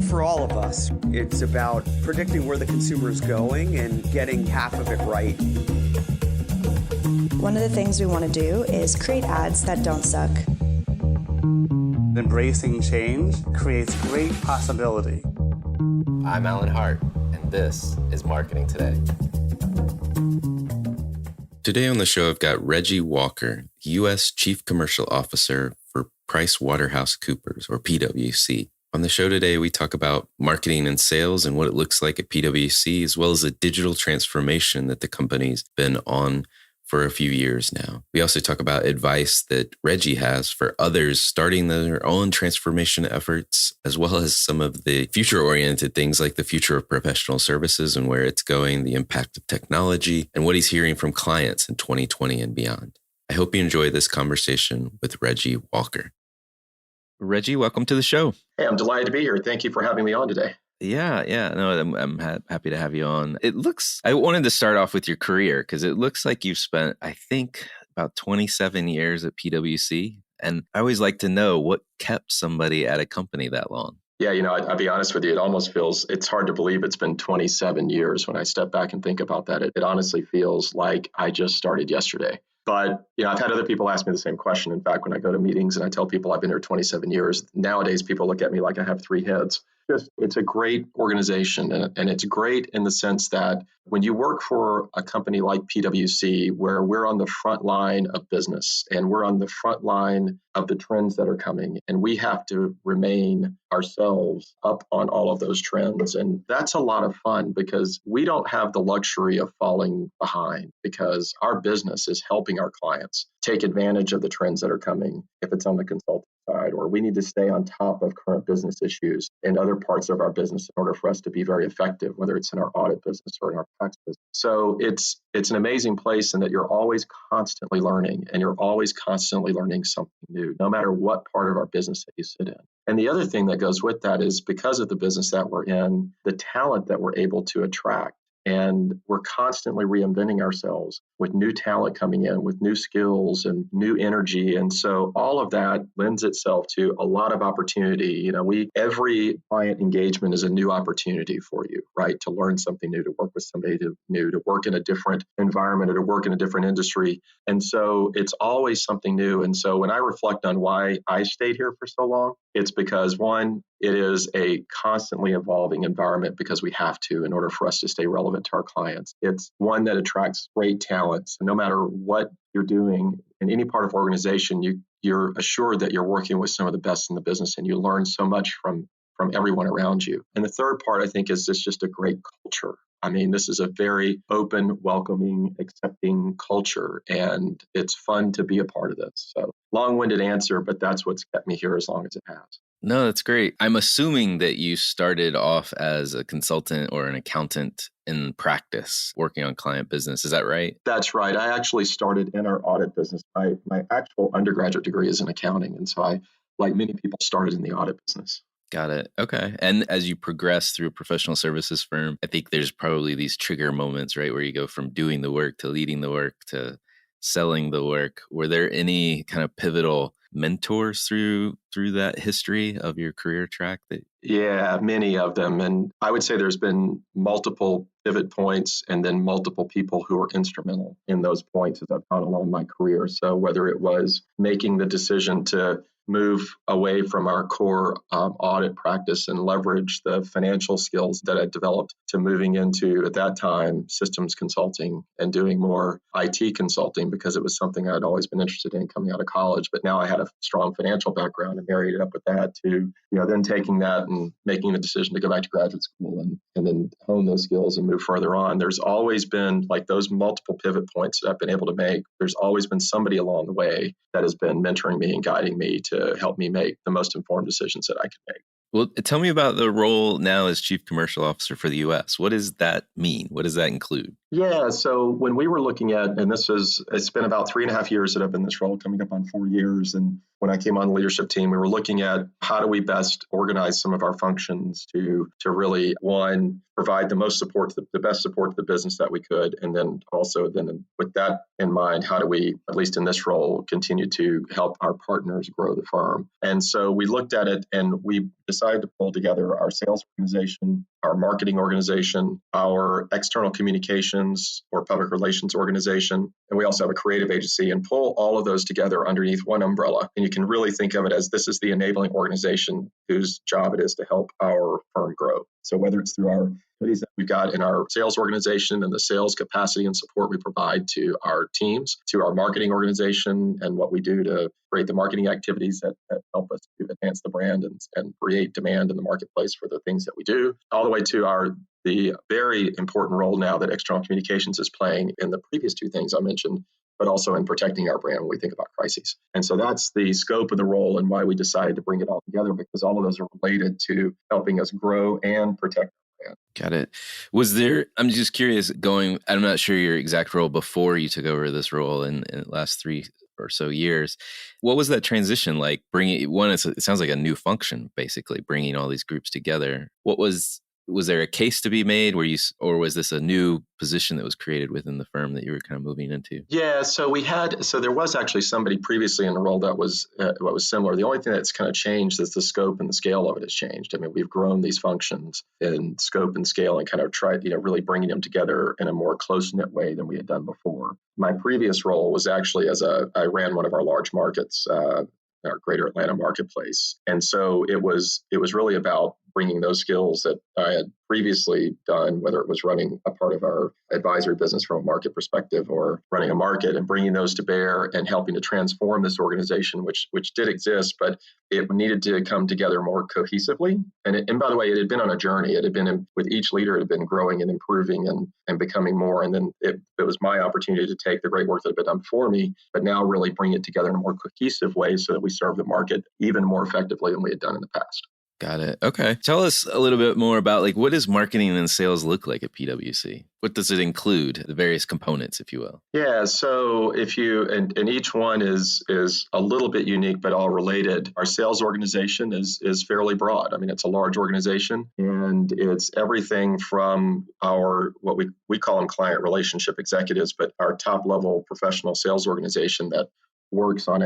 For all of us, it's about predicting where the consumer is going and getting half of it right. One of the things we want to do is create ads that don't suck. Embracing change creates great possibility. I'm Alan Hart, and this is Marketing Today. Today on the show, I've got Reggie Walker, U.S. Chief Commercial Officer for PricewaterhouseCoopers, or PwC. On the show today, we talk about marketing and sales and what it looks like at PwC, as well as the digital transformation that the company's been on for a few years now. We also talk about advice that Reggie has for others starting their own transformation efforts, as well as some of the future-oriented things like the future of professional services and where it's going, the impact of technology, and what he's hearing from clients in 2020 and beyond. I hope you enjoy this conversation with Reggie Walker. Reggie, welcome to the show. Hey, I'm delighted to be here. Thank you for having me on today. Yeah. No, I'm happy to have you on. I wanted to start off with your career because it looks like you've spent, I think, about 27 years at PwC. And I always like to know what kept somebody at a company that long. Yeah, I'll be honest with you. It almost it's hard to believe it's been 27 years when I step back and think about that. It honestly feels like I just started yesterday. But, I've had other people ask me the same question. In fact, when I go to meetings and I tell people I've been here 27 years, nowadays people look at me like I have three heads. It's a great organization, and it's great in the sense that when you work for a company like PwC, where we're on the front line of business and we're on the front line of the trends that are coming, and we have to remain ourselves up on all of those trends. And that's a lot of fun because we don't have the luxury of falling behind because our business is helping our clients take advantage of the trends that are coming if it's on the consulting side, or we need to stay on top of current business issues in other parts of our business in order for us to be very effective, whether it's in our audit business or in our tax business. So it's an amazing place in that you're always constantly learning, and you're always constantly learning something new, no matter what part of our business that you sit in. And the other thing that goes with that is because of the business that we're in, the talent that we're able to attract. And we're constantly reinventing ourselves with new talent coming in, with new skills and new energy. And so all of that lends itself to a lot of opportunity. Every client engagement is a new opportunity for you, right? To learn something new, to work with somebody new, to work in a different environment or to work in a different industry. And so it's always something new. And so when I reflect on why I stayed here for so long, it's because one, it is a constantly evolving environment because we have to in order for us to stay relevant to our clients. It's one that attracts great talent. So no matter what you're doing in any part of organization, you're assured that you're working with some of the best in the business and you learn so much from everyone around you. And the third part, I think, is just a great culture. This is a very open, welcoming, accepting culture, and it's fun to be a part of this. So long-winded answer, but that's what's kept me here as long as it has. No, that's great. I'm assuming that you started off as a consultant or an accountant in practice working on client business. Is that right? That's right. I actually started in our audit business. My actual undergraduate degree is in accounting. And so I, like many people, started in the audit business. Got it. Okay. And as you progress through a professional services firm, I think there's probably these trigger moments, right, where you go from doing the work to leading the work to selling the work. Were there any kind of pivotal mentors through that history of your career track? Yeah, many of them. And I would say there's been multiple pivot points and then multiple people who were instrumental in those points as I've gone along my career. So whether it was making the decision to move away from our core audit practice and leverage the financial skills that I developed to moving into, at that time, systems consulting and doing more IT consulting because it was something I'd always been interested in coming out of college. But now I had a strong financial background and married it up with that to, then taking that and making the decision to go back to graduate school and then hone those skills and move further on. There's always been like those multiple pivot points that I've been able to make. There's always been somebody along the way that has been mentoring me and guiding me to help me make the most informed decisions that I can make. Well, tell me about the role now as Chief Commercial Officer for the U.S. What does that mean? What does that include? Yeah, so when we were looking at, and it's been about 3.5 years that I've been in this role, coming up on 4 years. And when I came on the leadership team, we were looking at how do we best organize some of our functions to really, one, provide the most support, the best support to the business that we could. And then also with that in mind, how do we, at least in this role, continue to help our partners grow the firm? And so we looked at it and we decided to pull together our sales organization, our marketing organization, our external communications or public relations organization, and we also have a creative agency, and pull all of those together underneath one umbrella. And you can really think of it as this is the enabling organization whose job it is to help our firm grow. So whether it's through our activities that we've got in our sales organization and the sales capacity and support we provide to our teams, to our marketing organization and what we do to create the marketing activities that help us to enhance the brand and create demand in the marketplace for the things that we do, all the way to the very important role now that external communications is playing in the previous two things I mentioned, but also in protecting our brand when we think about crises. And so that's the scope of the role and why we decided to bring it all together, because all of those are related to helping us grow and protect our brand. Got it. I'm just curious, I'm not sure your exact role before you took over this role in the last 3 or so years. What was that transition like? It sounds like a new function, basically, bringing all these groups together. Was there a case to be made or was this a new position that was created within the firm that you were kind of moving into? Yeah, so there was actually somebody previously in the role that was what was similar. The only thing that's kind of changed is the scope and the scale of it has changed. I mean, we've grown these functions in scope and scale and kind of tried, really bringing them together in a more close-knit way than we had done before. My previous role was actually I ran one of our large markets, our greater Atlanta marketplace. And so it was really about bringing those skills that I had previously done, whether it was running a part of our advisory business from a market perspective or running a market, and bringing those to bear and helping to transform this organization, which did exist, but it needed to come together more cohesively. And by the way, it had been on a journey. It had been with each leader, it had been growing and improving and becoming more. And then it was my opportunity to take the great work that had been done before me, but now really bring it together in a more cohesive way so that we serve the market even more effectively than we had done in the past. Got it. Okay. Tell us a little bit more about what does marketing and sales look like at PwC? What does it include? The various components, if you will. Yeah. So and each one is a little bit unique, but all related. Our sales organization is fairly broad. I mean, it's a large organization, and it's everything from what we call them client relationship executives, but our top level professional sales organization that works on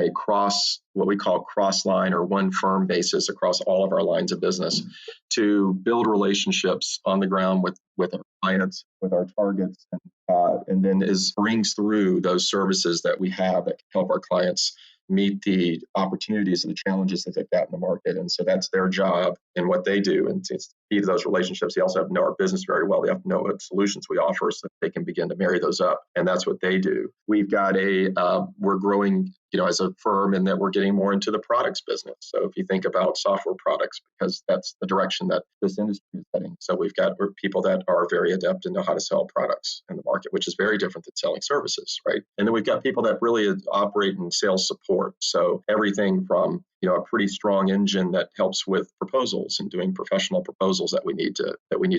what we call cross-line or one firm basis across all of our lines of business to build relationships on the ground with our clients, with our targets, and then brings through those services that we have that can help our clients meet the opportunities and the challenges that they've got in the market. And so that's their job and what they do. And it's key to those relationships. They also have to know our business very well. They have to know what solutions we offer so that they can begin to marry those up. And that's what they do. We've got we're growing, as a firm, and that we're getting more into the products business. So if you think about software products, because that's the direction that this industry is heading. So we're people that are very adept and know how to sell products in the market, which is very different than selling services, right? And then we've got people that really operate in sales support. So everything from a pretty strong engine that helps with proposals and doing professional proposals that we need to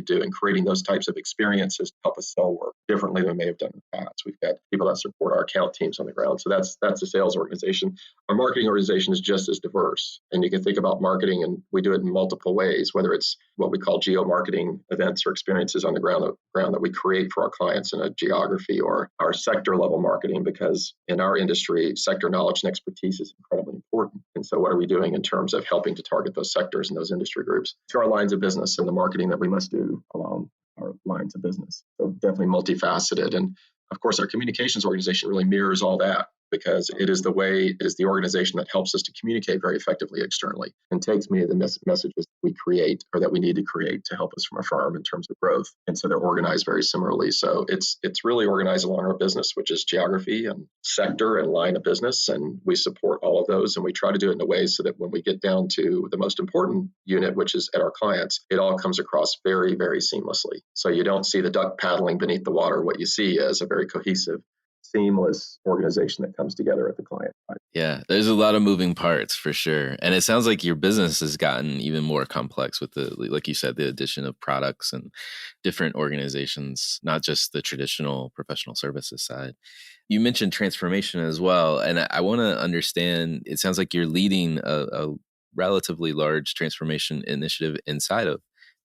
do, and creating those types of experiences to help us sell work differently than we may have done in the past. We've got people that support our account teams on the ground. So that's the sales organization. Our marketing organization is just as diverse. And you can think about marketing, and we do it in multiple ways, whether it's what we call geo-marketing events or experiences on the ground that we create for our clients in a geography, or our sector level marketing, because in our industry, sector knowledge and expertise is incredibly important. And so what are we doing in terms of helping to target those sectors and those industry groups to our lines of business and the marketing that we must do along our lines of business? So definitely multifaceted. And of course, our communications organization really mirrors all that, because it is the organization that helps us to communicate very effectively externally and takes me the messages we create or that we need to create to help us from a firm in terms of growth. And so they're organized very similarly. So it's really organized along our business, which is geography and sector and line of business. And we support all of those. And we try to do it in a way so that when we get down to the most important unit, which is at our clients, it all comes across very, very seamlessly. So you don't see the duck paddling beneath the water. What you see is a very cohesive seamless organization that comes together at the client side. Yeah, there's a lot of moving parts for sure. And it sounds like your business has gotten even more complex with like you said, the addition of products and different organizations, not just the traditional professional services side. You mentioned transformation as well. And I want to understand, it sounds like you're leading a relatively large transformation initiative inside of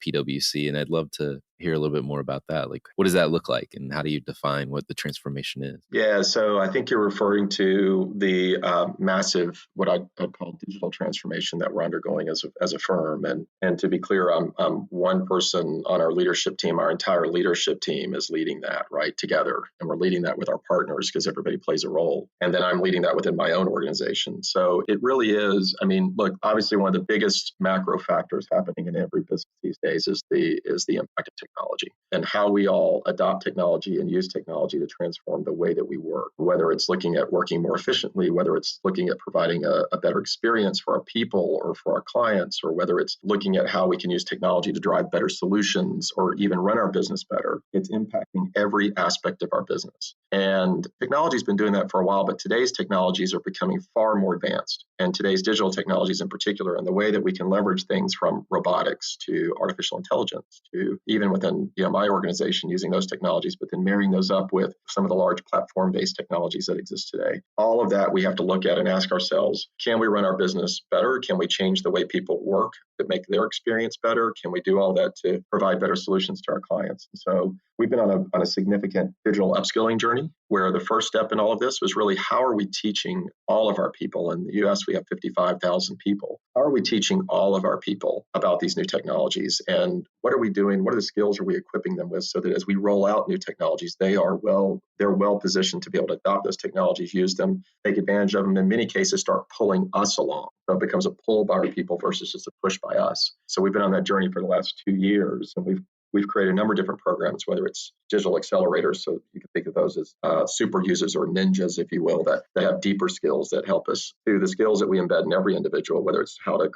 PwC. And I'd love to hear a little bit more about that. Like, what does that look like and how do you define what the transformation is? Yeah, so I think you're referring to the massive, what I'd call digital transformation that we're undergoing as a firm. And to be clear, I'm one person on our leadership team. Our entire leadership team is leading that, right, together. And we're leading that with our partners because everybody plays a role. And then I'm leading that within my own organization. So it really is, I mean, look, obviously one of the biggest macro factors happening in every business these days is the impact of technology and how we all adopt technology and use technology to transform the way that we work, whether it's looking at working more efficiently, whether it's looking at providing a better experience for our people or for our clients, or whether it's looking at how we can use technology to drive better solutions or even run our business better. It's impacting every aspect of our business. And technology's been doing that for a while, but today's technologies are becoming far more advanced. And today's digital technologies in particular, and the way that we can leverage things from robotics to artificial intelligence to even within my organization using those technologies, but then marrying those up with some of the large platform-based technologies that exist today. All of that we have to look at and ask ourselves, can we run our business better? Can we change the way people work to make their experience better? Can we do all that to provide better solutions to our clients? And so we've been on a significant digital upskilling journey where the first step in all of this was really how are we teaching all of our people? In the US, we have 55,000 people. How are we teaching all of our people about these new technologies? And what are we doing? What are the skills are we equipping them with so that as we roll out new technologies, they're well positioned to be able to adopt those technologies, use them, take advantage of them, in many cases start pulling us along. So it becomes a pull by our people versus just a push by us. So we've been on that journey for the last 2 years, and we've created a number of different programs, whether it's digital accelerators, so you can think of those as super users or ninjas, if you will, that have deeper skills that help us through the skills that we embed in every individual, whether it's how to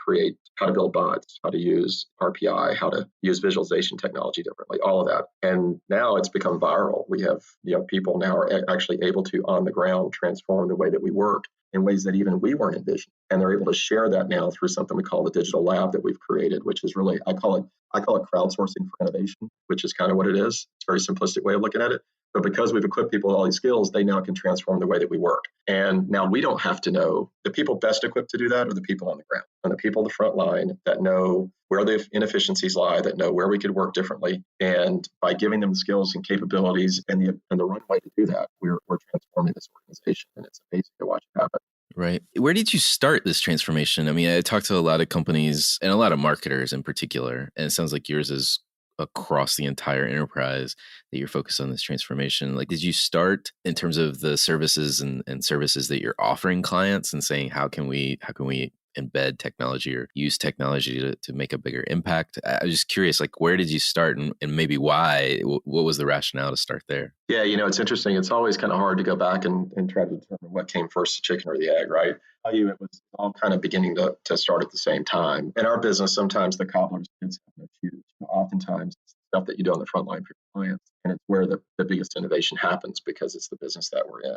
build bots, how to use RPI, how to use visualization technology differently, all of that. And now it's become viral. We have people now are actually able to, on the ground, transform the way that we work in ways that even we weren't envisioning. And they're able to share that now through something we call the digital lab that we've created, which is really, I call it crowdsourcing for innovation, which is kind of what it is. It's a very simplistic way of looking at it. But because we've equipped people with all these skills, they now can transform the way that we work. And now we don't have to know. The people best equipped to do that are the people on the ground and the people on the front line that know where the inefficiencies lie, that know where we could work differently. And by giving them the skills and capabilities and the runway to do that, we're transforming this organization. And it's amazing to watch it happen. Right. Where did you start this transformation? I mean, I talked to a lot of companies and a lot of marketers in particular, and it sounds like yours is across the entire enterprise that you're focused on this transformation. Like, did you start in terms of the services and services that you're offering clients and saying, how can we embed technology or use technology to make a bigger impact? I was just curious, like, where did you start and maybe why? What was the rationale to start there? Yeah, it's interesting. It's always kind of hard to go back and try to determine what came first, the chicken or the egg, right? It was all kind of beginning to start at the same time. In our business, sometimes the cobbler's kids have no shoes. Oftentimes, it's stuff that you do on the front line for your clients, and it's where the biggest innovation happens because it's the business that we're in.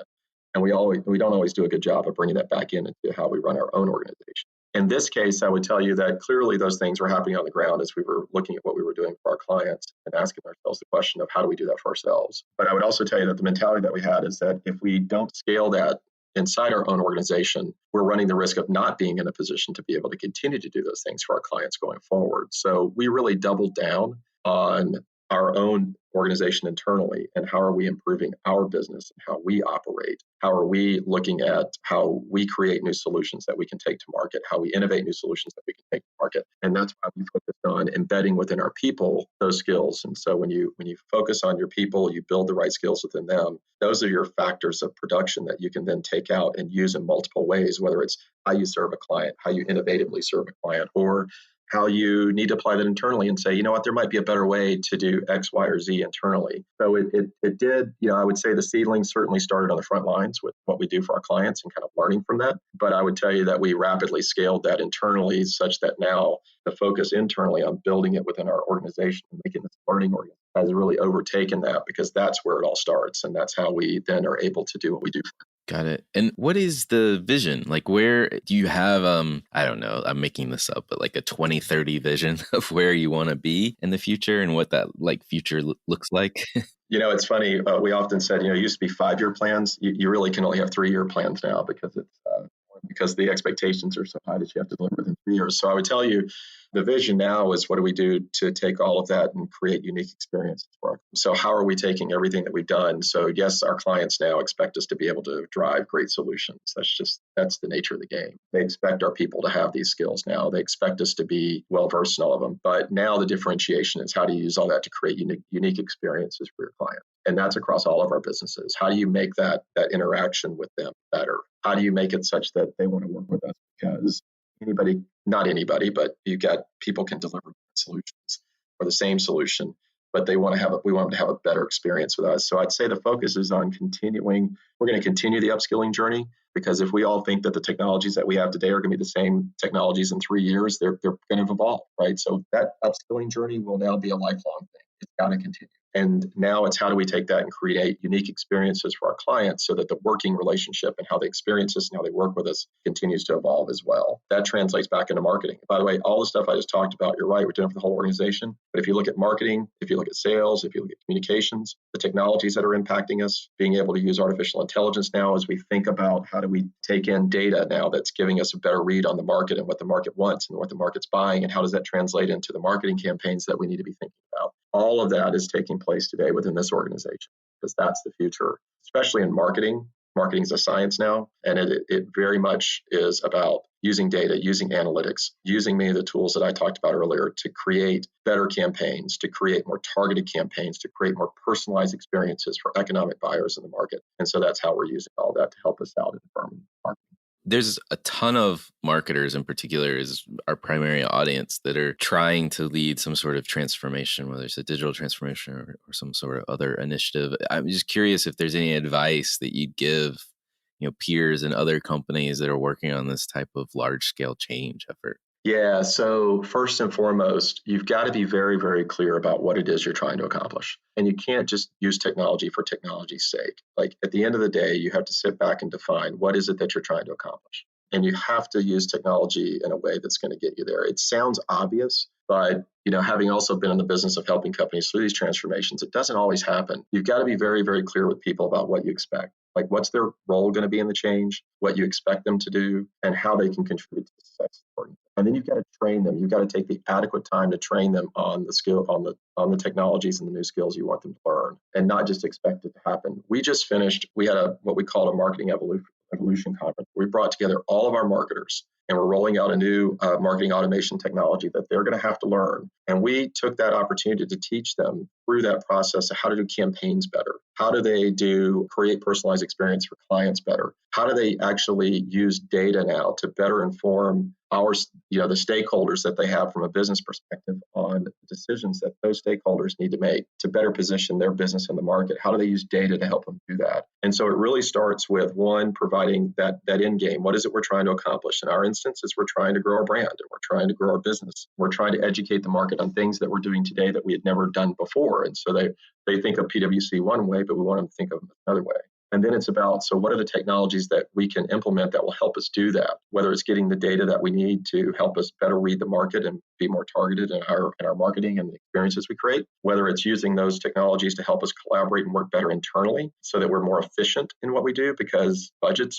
And we don't always do a good job of bringing that back into how we run our own organization. In this case, I would tell you that clearly those things were happening on the ground as we were looking at what we were doing for our clients and asking ourselves the question of how do we do that for ourselves? But I would also tell you that the mentality that we had is that if we don't scale that inside our own organization, we're running the risk of not being in a position to be able to continue to do those things for our clients going forward. So we really doubled down on our own organization internally and how are we improving our business and how we operate? How are we looking at how we create new solutions that we can take to market, how we innovate new solutions that we can take to market? And that's why we focused on embedding within our people those skills. And so when you focus on your people, you build the right skills within them. Those are your factors of production that you can then take out and use in multiple ways, whether it's how you serve a client, how you innovatively serve a client, or how you need to apply that internally and say, you know what, there might be a better way to do X, Y, or Z internally. So it did, I would say the seedling certainly started on the front lines with what we do for our clients and kind of learning from that. But I would tell you that we rapidly scaled that internally such that now the focus internally on building it within our organization and making this learning organization has really overtaken that, because that's where it all starts. And that's how we then are able to do what we do. Got it. And what is the vision? Like, where do you have, I don't know, I'm making this up, but like a 2030 vision of where you want to be in the future and what that like future looks like? It's funny. We often said, it used to be 5-year plans. You really can only have 3-year plans now, because the expectations are so high that you have to deliver within 3 years. So I would tell you, the vision now is, what do we do to take all of that and create unique experiences for our clients? So how are we taking everything that we've done? So yes, our clients now expect us to be able to drive great solutions. That's the nature of the game. They expect our people to have these skills now. They expect us to be well-versed in all of them. But now the differentiation is, how do you use all that to create unique experiences for your client? And that's across all of our businesses. How do you make that interaction with them better? How do you make it such that they want to work with us? Because not anybody, but people can deliver solutions or the same solution, but we want them to have a better experience with us. So I'd say the focus is on continuing. We're going to continue the upskilling journey, because if we all think that the technologies that we have today are going to be the same technologies in 3 years, they're going to evolve, right? So that upskilling journey will now be a lifelong thing. It's got to continue. And now it's, how do we take that and create unique experiences for our clients, so that the working relationship and how they experience us and how they work with us continues to evolve as well. That translates back into marketing. By the way, all the stuff I just talked about, you're right, we're doing it for the whole organization. But if you look at marketing, if you look at sales, if you look at communications, the technologies that are impacting us, being able to use artificial intelligence now as we think about how do we take in data now that's giving us a better read on the market and what the market wants and what the market's buying, and how does that translate into the marketing campaigns that we need to be thinking about. All of that is taking place today within this organization, because that's the future, especially in marketing. Marketing is a science now, and it very much is about using data, using analytics, using many of the tools that I talked about earlier to create better campaigns, to create more targeted campaigns, to create more personalized experiences for economic buyers in the market. And so that's how we're using all that to help us out in the firm marketing. There's a ton of marketers, in particular is our primary audience, that are trying to lead some sort of transformation, whether it's a digital transformation or some sort of other initiative. I'm just curious if there's any advice that you'd give, peers and other companies that are working on this type of large scale change effort. Yeah. So first and foremost, you've got to be very, very clear about what it is you're trying to accomplish. And you can't just use technology for technology's sake. Like, at the end of the day, you have to sit back and define what is it that you're trying to accomplish. And you have to use technology in a way that's going to get you there. It sounds obvious, but having also been in the business of helping companies through these transformations, it doesn't always happen. You've got to be very, very clear with people about what you expect. Like, what's their role going to be in the change, what you expect them to do, and how they can contribute to the success of the organization. And then you've got to train them. You've got to take the adequate time to train them on the skill, on the technologies and the new skills you want them to learn, and not just expect it to happen. We just finished. We had what we called a marketing evolution conference. We brought together all of our marketers, and we're rolling out a new marketing automation technology that they're going to have to learn. And we took that opportunity to teach them through that process of how to do campaigns better. How do they create personalized experience for clients better? How do they actually use data now to better inform the stakeholders that they have from a business perspective on decisions that those stakeholders need to make to better position their business in the market? How do they use data to help them do that? And so it really starts with, one, providing that end game. What is it we're trying to accomplish? In our instance, is we're trying to grow our brand, and we're trying to grow our business. We're trying to educate the market on things that we're doing today that we had never done before. And so they think of PwC one way, but we want them to think of them another way. And then it's about, so what are the technologies that we can implement that will help us do that? Whether it's getting the data that we need to help us better read the market and be more targeted in our marketing and the experiences we create, whether it's using those technologies to help us collaborate and work better internally so that we're more efficient in what we do, because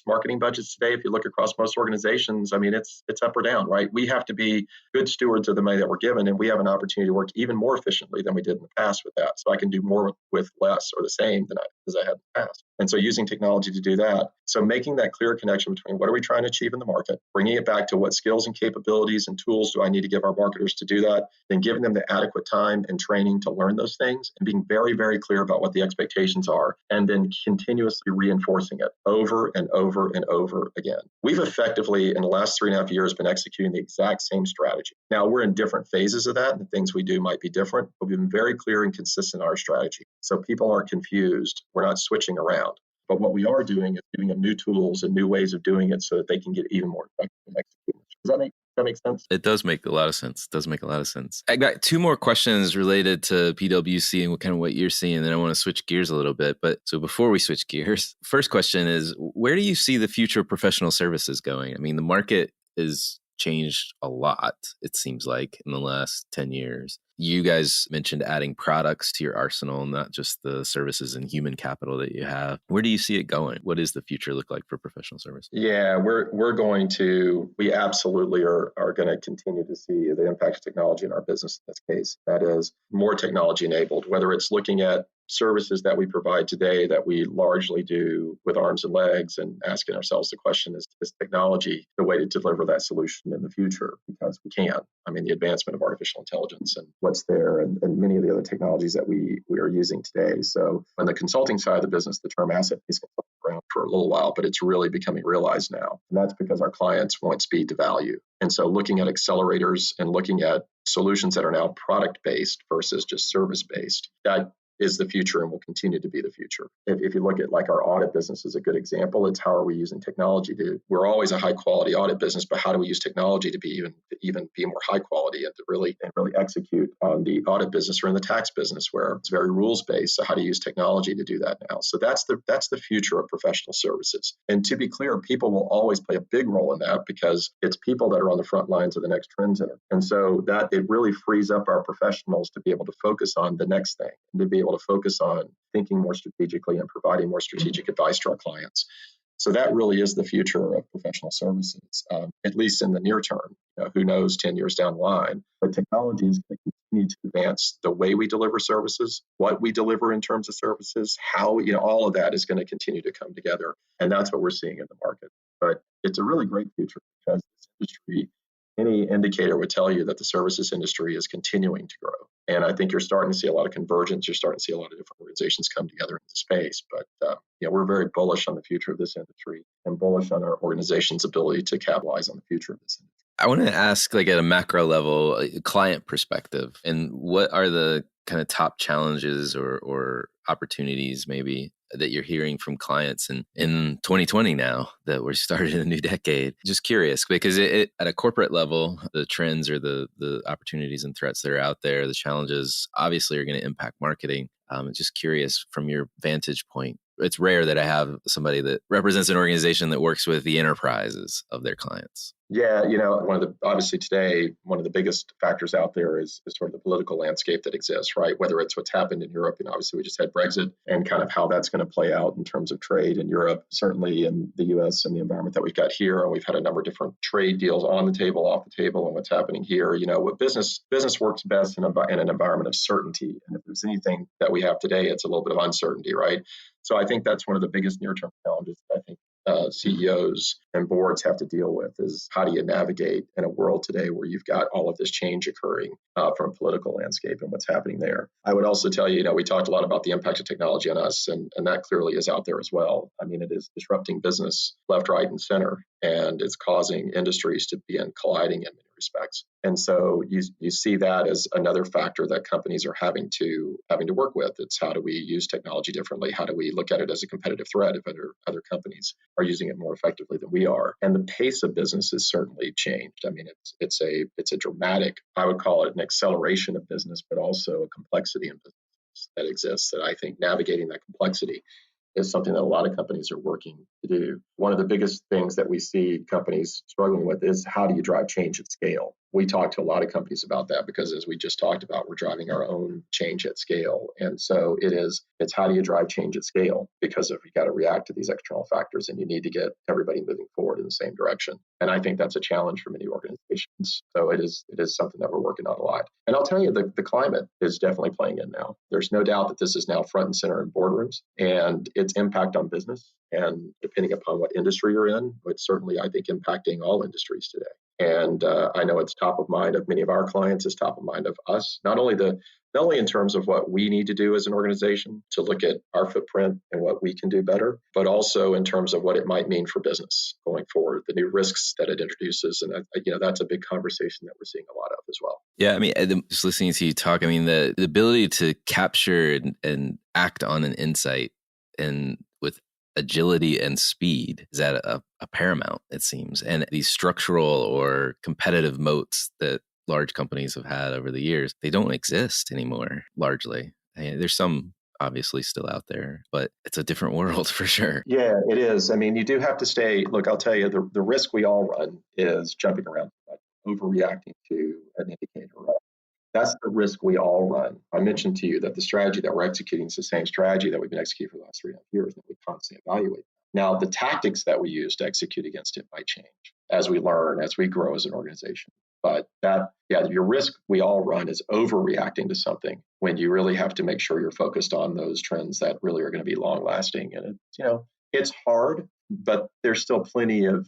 marketing budgets today, if you look across most organizations, I mean, it's up or down, right? We have to be good stewards of the money that we're given, and we have an opportunity to work even more efficiently than we did in the past with that. So I can do more with less, or the same as I had in the past. And so using technology to do that. So making that clear connection between what are we trying to achieve in the market, bringing it back to what skills and capabilities and tools do I need to give our marketers to do that, then giving them the adequate time and training to learn those things, and being very, very clear about what the expectations are, and then continuously reinforcing it over and over and over again. We've effectively, in the last 3.5 years, been executing the exact same strategy. Now, we're in different phases of that, and the things we do might be different, but we've been very clear and consistent in our strategy. So people aren't confused. We're not switching around. But what we are doing is giving them new tools and new ways of doing it so that they can get even more effective in executing. Does that make That makes sense? It does make a lot of sense. It does make a lot of sense. I got two more questions related to PwC and what you're seeing, and then I want to switch gears a little bit. But so before we switch gears, first question is, where do you see the future of professional services going? I mean, the market is changed a lot, it seems like, in the last 10 years. You guys mentioned adding products to your arsenal, not just the services and human capital that you have. Where do you see it going? What does the future look like for professional services? Yeah, we absolutely are going to continue to see the impact of technology in our business in this case. That is more technology enabled, whether it's looking at services that we provide today that we largely do with arms and legs and asking ourselves the question, is technology the way to deliver that solution in the future? Because we can. I mean, the advancement of artificial intelligence and what's there and many of the other technologies that we are using today. So on the consulting side of the business, the term asset-based consulting around for a little while, but it's really becoming realized now. And that's because our clients want speed to value. And so looking at accelerators and looking at solutions that are now product-based versus just service-based, that is the future and will continue to be the future. If you look at like our audit business is a good example, it's how are we using technology we're always a high quality audit business, but how do we use technology to be even be more high quality and to really execute on the audit business or in the tax business where it's very rules based. So how to use technology to do that now. So that's the future of professional services. And to be clear, people will always play a big role in that because it's people that are on the front lines of the next trends in it. And so that it really frees up our professionals to be able to focus on the next thing and to be able to focus on thinking more strategically and providing more strategic advice to our clients. So that really is the future of professional services, at least in the near term. Who knows 10 years down the line. But technology is going to continue to advance the way we deliver services, what we deliver in terms of services, how, all of that is going to continue to come together. And that's what we're seeing in the market. But it's a really great future because this industry, any indicator would tell you that the services industry is continuing to grow. And I think you're starting to see a lot of convergence. You're starting to see a lot of different organizations come together in the space. But we're very bullish on the future of this industry and bullish on our organization's ability to capitalize on the future of this industry. I want to ask, like at a macro level, a client perspective, and what are the kind of top challenges or opportunities maybe that you're hearing from clients in 2020 now that we're starting a new decade? Just curious, because it at a corporate level, the trends or the opportunities and threats that are out there, the challenges obviously are going to impact marketing. Just curious from your vantage point. It's rare that I have somebody that represents an organization that works with the enterprises of their clients. Yeah, obviously today, one of the biggest factors out there is sort of the political landscape that exists, right? Whether it's what's happened in Europe, obviously we just had Brexit and kind of how that's going to play out in terms of trade in Europe, certainly in the US and the environment that we've got here. And we've had a number of different trade deals on the table, off the table, and what's happening here. What business works best in an environment of certainty. And if there's anything that we have today, it's a little bit of uncertainty, right? So I think that's one of the biggest near-term challenges that I think CEOs and boards have to deal with is how do you navigate in a world today where you've got all of this change occurring from a political landscape and what's happening there. I would also tell you, we talked a lot about the impact of technology on us, and that clearly is out there as well. I mean, it is disrupting business left, right, and center, and it's causing industries to begin colliding in many respects. And so you see that as another factor that companies are having to work with. It's how do we use technology differently? How do we look at it as a competitive threat if other companies are using it more effectively than we are? And the pace of business has certainly changed. I mean, it's a dramatic, I would call it an acceleration of business, but also a complexity in business that exists that I think navigating that complexity is something that a lot of companies are working to do. One of the biggest things that we see companies struggling with is how do you drive change at scale? We talk to a lot of companies about that because, as we just talked about, we're driving our own change at scale. And so it's how do you drive change at scale? Because if you got to react to these external factors and you need to get everybody moving forward in the same direction. And I think that's a challenge for many organizations. So it is something that we're working on a lot. And I'll tell you, the climate is definitely playing in now. There's no doubt that this is now front and center in boardrooms and its impact on business. And depending upon what industry you're in, it's certainly, I think, impacting all industries today. And I know it's top of mind of many of our clients, it's top of mind of us, not only in terms of what we need to do as an organization to look at our footprint and what we can do better, but also in terms of what it might mean for business going forward, the new risks that it introduces. And that's a big conversation that we're seeing a lot of as well. Yeah, I mean, just listening to you talk, I mean, the ability to capture and act on an insight and with agility and speed is at a a paramount, it seems. And these structural or competitive moats that large companies have had over the years, they don't exist anymore, largely. There's some obviously still out there, but it's a different world for sure. Yeah, it is. I mean, you do have to stay. Look, I'll tell you, the risk we all run is jumping around, overreacting to an indicator, right? That's the risk we all run. I mentioned to you that the strategy that we're executing is the same strategy that we've been executing for the last 3.5 years, that we constantly evaluate. Now, the tactics that we use to execute against it might change as we learn, as we grow as an organization. But your risk we all run is overreacting to something when you really have to make sure you're focused on those trends that really are going to be long lasting. And it's hard, but there's still plenty of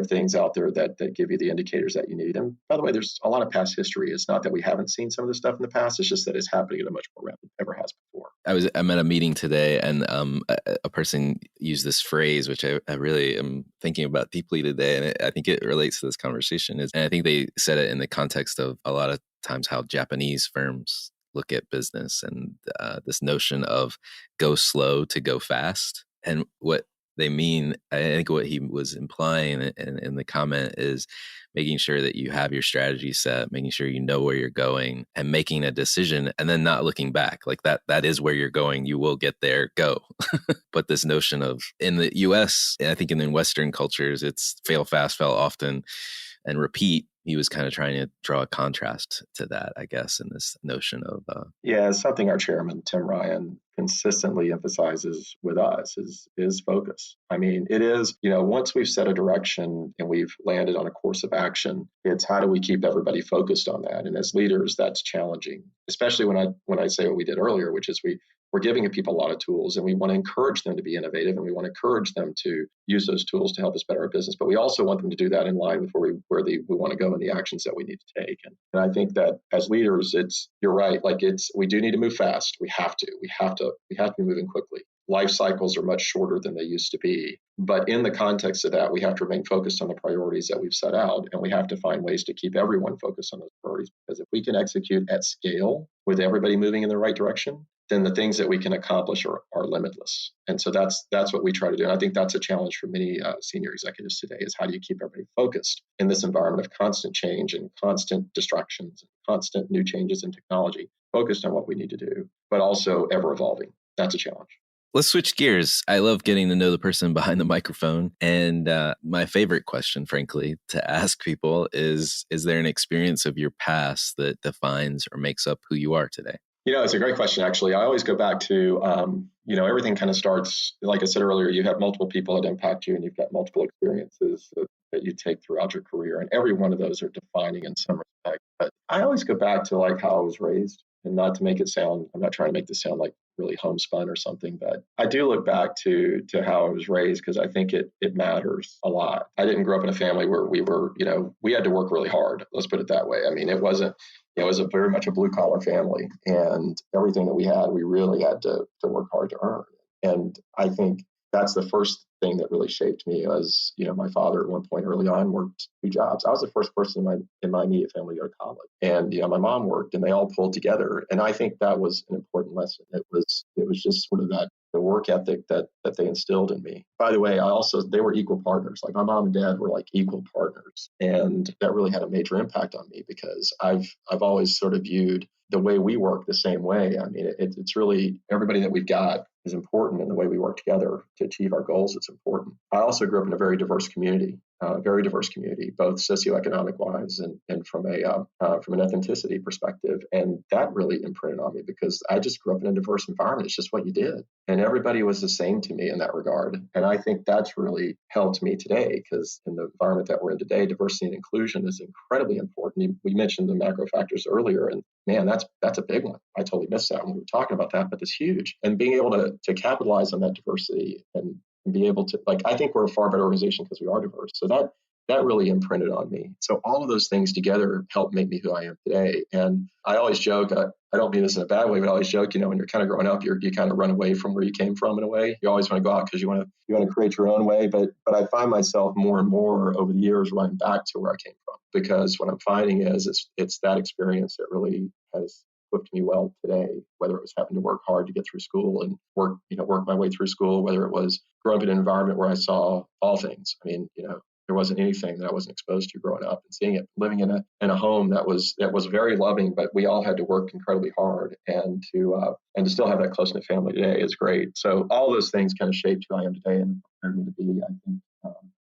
things out there that give you the indicators that you need. And by the way, there's a lot of past history. It's not that we haven't seen some of this stuff in the past. It's just that it's happening at a much more rapid than ever has before. I'm at a meeting today, and a person used this phrase, which I really am thinking about deeply today, and I think it relates to this conversation. And I think they said it in the context of a lot of times how Japanese firms look at business, and this notion of go slow to go fast. And what they mean, I think what he was implying in the comment is making sure that you have your strategy set, making sure you know where you're going, and making a decision and then not looking back. Like that is where you're going. You will get there, go. But this notion of, in the US, and I think in Western cultures, it's fail fast, fail often, and repeat. He was kind of trying to draw a contrast to that, I guess, in this notion of... it's something our chairman, Tim Ryan, consistently emphasizes with us is focus. I mean, it is, once we've set a direction and we've landed on a course of action, it's how do we keep everybody focused on that? And as leaders, that's challenging, especially when I say what we did earlier, which is we're giving people a lot of tools, and we want to encourage them to be innovative, and we want to encourage them to use those tools to help us better our business. But we also want them to do that in line with where we want to go and the actions that we need to take. And I think that as leaders, you're right. We do need to move fast. We have to be moving quickly. Life cycles are much shorter than they used to be. But in the context of that, we have to remain focused on the priorities that we've set out, and we have to find ways to keep everyone focused on those priorities. Because if we can execute at scale with everybody moving in the right direction, then the things that we can accomplish are limitless. And so that's what we try to do. And I think that's a challenge for many senior executives today, is how do you keep everybody focused in this environment of constant change and constant distractions, and constant new changes in technology, focused on what we need to do, but also ever evolving. That's a challenge. Let's switch gears. I love getting to know the person behind the microphone. And my favorite question, frankly, to ask people is there an experience of your past that defines or makes up who you are today? It's a great question, actually. I always go back to, everything kind of starts, like I said earlier, you have multiple people that impact you, and you've got multiple experiences that you take throughout your career. And every one of those are defining in some respect. But I always go back to how I was raised, and not to make it sound, I'm not trying to make this sound like really homespun or something, but I do look back to how I was raised, because I think it matters a lot. I didn't grow up in a family where we were, we had to work really hard. Let's put it that way. I mean, it was very much a blue collar family, and everything that we had, we really had to work hard to earn. And I think that's the first thing that really shaped me. Was, my father at one point early on worked 2 jobs. I was the first person in my immediate family to go to college, and my mom worked, and they all pulled together. And I think that was an important lesson. It was just sort of the work ethic that they instilled in me. By the way, they were equal partners. Like, my mom and dad were like equal partners, and that really had a major impact on me, because I've always sort of viewed the way we work the same way. I mean, it's really, everybody that we've got is important, and the way we work together to achieve our goals is important. I also grew up in a very diverse community, both socioeconomic wise and from an ethnicity perspective. And that really imprinted on me, because I just grew up in a diverse environment. It's just what you did. And everybody was the same to me in that regard. And I think that's really helped me today, because in the environment that we're in today, diversity and inclusion is incredibly important. We mentioned the macro factors earlier, and man, that's a big one. I totally missed that when we were talking about that, but it's huge. And being able to capitalize on that diversity and be able to, I think we're a far better organization because we are diverse. So that really imprinted on me. So all of those things together helped make me who I am today. And I always joke, I don't mean this in a bad way, but I always joke, when you're kind of growing up, you kind of run away from where you came from in a way. You always want to go out because you want to create your own way. But I find myself more and more over the years running back to where I came from, because what I'm finding is it's that experience that really has equipped me well today, whether it was having to work hard to get through school and work my way through school, whether it was growing up in an environment where I saw all things. I mean, there wasn't anything that I wasn't exposed to growing up and seeing it, living in a home that was very loving, but we all had to work incredibly hard, and to still have that close-knit family today is great. So all those things kind of shaped who I am today and prepared me to be, I think,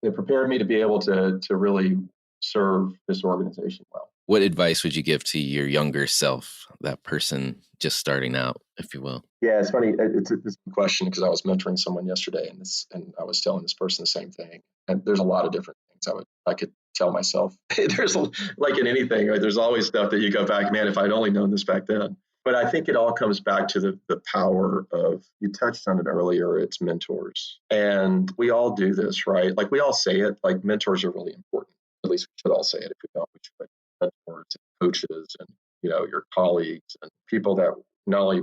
it prepared me to be able to really serve this organization well. What advice would you give to your younger self, that person just starting out, if you will? Yeah, it's funny. It's a question because I was mentoring someone yesterday, and I was telling this person the same thing. And there's a lot of different things I could tell myself. There's like in anything, right? There's always stuff that you go back, man, if I'd only known this back then. But I think it all comes back to the power of, you touched on it earlier, it's mentors. And we all do this, right? Like we all say it, like mentors are really important. At least we should all say it. If we don't, we should. Mentors and coaches and, your colleagues and people that not only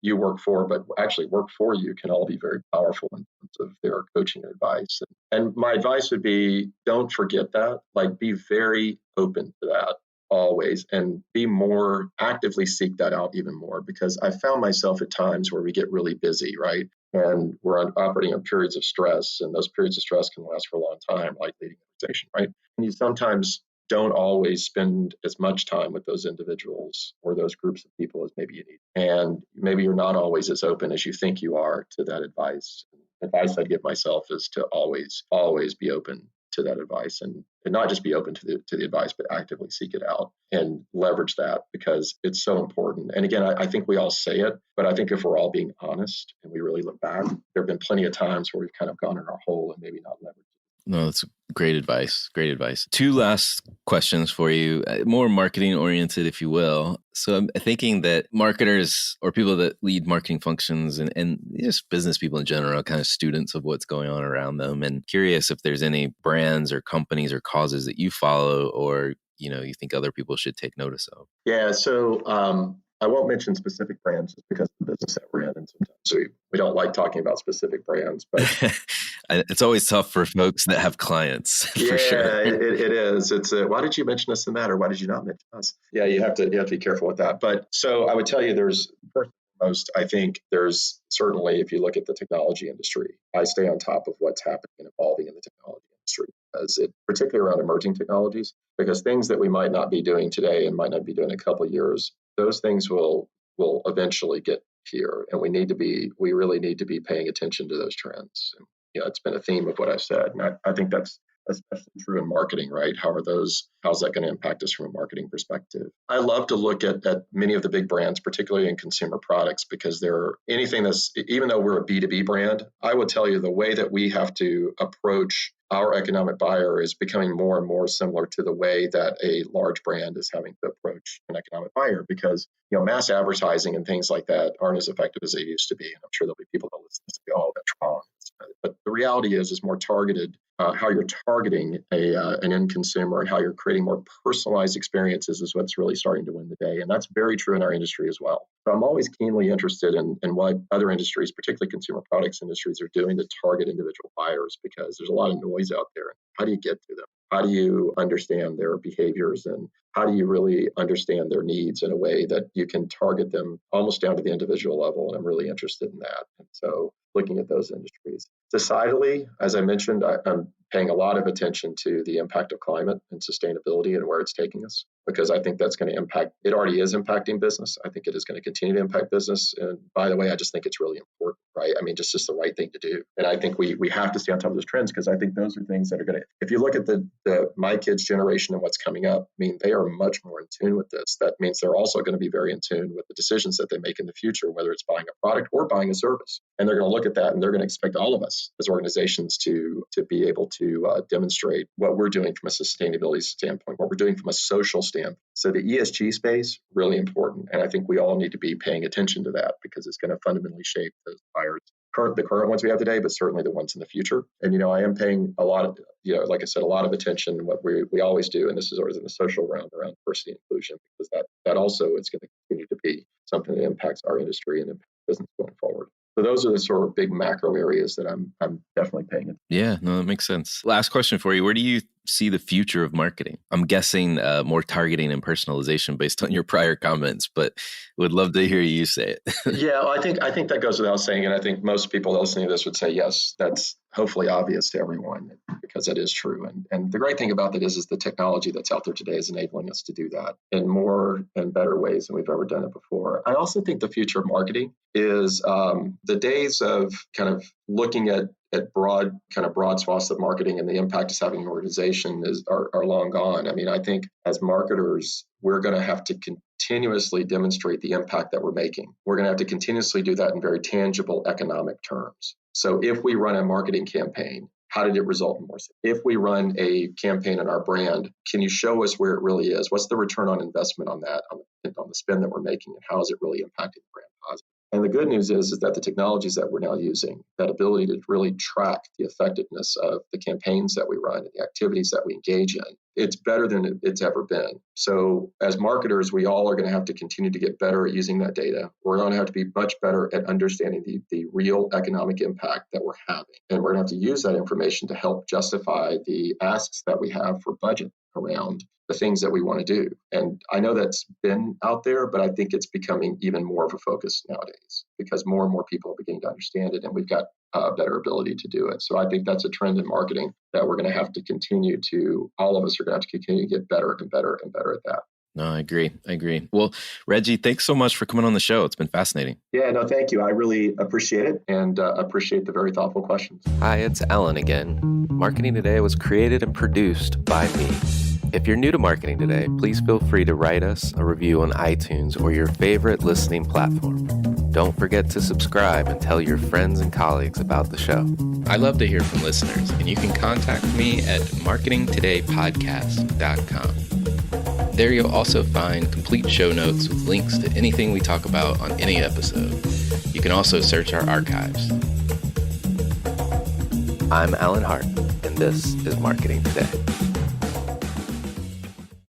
you work for, but actually work for you can all be very powerful in terms of their coaching and advice. And my advice would be, don't forget that, like be very open to that always, and be more actively seek that out even more, because I found myself at times where we get really busy, right? And we're operating on periods of stress, and those periods of stress can last for a long time, like leading an organization, right? And you sometimes don't always spend as much time with those individuals or those groups of people as maybe you need. And maybe you're not always as open as you think you are to that advice. Advice I'd give myself is to always be open to that advice, and not just be open to the advice, but actively seek it out and leverage that, because it's so important. And again, I think we all say it, but I think if we're all being honest and we really look back, there have been plenty of times where we've kind of gone in our hole and maybe not leveraged it. No, that's great advice. Great advice. Two last questions for you, more marketing oriented, if you will. So I'm thinking that marketers or people that lead marketing functions and just business people in general are kind of students of what's going on around them, and curious if there's any brands or companies or causes that you follow or, you think other people should take notice of. Yeah. So, I won't mention specific brands just because of the business that we're in. And sometimes we don't like talking about specific brands, but it's always tough for folks that have clients. For sure. It is. It's why did you mention us in that, or why did you not mention us? Yeah, you have to be careful with that. But so I would tell you, there's first and foremost, I think there's certainly, if you look at the technology industry, I stay on top of what's happening and evolving in the technology industry, as it particularly around emerging technologies, because things that we might not be doing today and might not be doing in a couple of years, those things will eventually get here, and we really need to be paying attention to those trends. And, it's been a theme of what I've said, and I think that's especially true in marketing, right? How's that going to impact us from a marketing perspective? I love to look at many of the big brands, particularly in consumer products, because they're anything that's, even though we're a B2B brand, I will tell you the way that we have to approach our economic buyer is becoming more and more similar to the way that a large brand is having to approach an economic buyer, because mass advertising and things like that aren't as effective as they used to be. And I'm sure there'll be people that listen to this, oh, that's wrong. But the reality is more targeted. How you're targeting an end consumer and how you're creating more personalized experiences is what's really starting to win the day. And that's very true in our industry as well. So I'm always keenly interested in what other industries, particularly consumer products industries, are doing to target individual buyers, because there's a lot of noise out there. How do you get to them? How do you understand their behaviors, and how do you really understand their needs in a way that you can target them almost down to the individual level? And I'm really interested in that. And so looking at those industries. Societally, as I mentioned, I'm paying a lot of attention to the impact of climate and sustainability and where it's taking us, because I think that's going to impact, it already is impacting business. I think it is going to continue to impact business. And by the way, I just think it's really important, right? I mean, just the right thing to do. And I think we have to stay on top of those trends, because I think those are things that are going to, if you look at my kids' generation and what's coming up, I mean, they are much more in tune with this. That means they're also going to be very in tune with the decisions that they make in the future, whether it's buying a product or buying a service. And they're going to look at that, and they're going to expect all of us as organizations to be able to demonstrate what we're doing from a sustainability standpoint, what we're doing from a social standpoint. So the ESG space, really important. And I think we all need to be paying attention to that, because it's going to fundamentally shape those buyers. The current ones we have today, but certainly the ones in the future. And, I am paying a lot of, like I said, a lot of attention, what we always do. And this is always in the social realm around diversity and inclusion, because that also is going to continue to be something that impacts our industry and impacts business going forward. So those are the sort of big macro areas that I'm definitely paying attention. Yeah, no, that makes sense. Last question for you. Where do you see the future of marketing? I'm guessing more targeting and personalization based on your prior comments, but would love to hear you say it. Yeah, well, I think that goes without saying, and I think most people listening to this would say yes. That's hopefully obvious to everyone because that is true. And the great thing about that is the technology that's out there today is enabling us to do that in more and better ways than we've ever done it before. I also think the future of marketing is the days of kind of looking at broad swaths of marketing and the impact it's having on an organization are long gone. I mean, I think as marketers, we're going to have to continuously demonstrate the impact that we're making. We're going to have to continuously do that in very tangible economic terms. So if we run a marketing campaign, how did it result in more sales? If we run a campaign on our brand, can you show us where it really is? What's the return on investment on that, on the spend that we're making, and how is it really impacting the brand positively? And the good news is that the technologies that we're now using, that ability to really track the effectiveness of the campaigns that we run and the activities that we engage in, it's better than it's ever been. So as marketers, we all are going to have to continue to get better at using that data. We're going to have to be much better at understanding the real economic impact that we're having. And we're going to have to use that information to help justify the asks that we have for budget around the things that we want to do. And I know that's been out there, but I think it's becoming even more of a focus nowadays because more and more people are beginning to understand it, and we've got a better ability to do it. So I think that's a trend in marketing that we're going to have to continue to, all of us are going to have to continue to get better and better and better at that. No, I agree. Well, Reggie, thanks so much for coming on the show. It's been fascinating. Yeah, no, thank you. I really appreciate it and appreciate the very thoughtful questions. Hi, it's Alan again. Marketing Today was created and produced by me. If you're new to Marketing Today, please feel free to write us a review on iTunes or your favorite listening platform. Don't forget to subscribe and tell your friends and colleagues about the show. I love to hear from listeners, and you can contact me at marketingtodaypodcast.com. There you'll also find complete show notes with links to anything we talk about on any episode. You can also search our archives. I'm Alan Hart, and this is Marketing Today.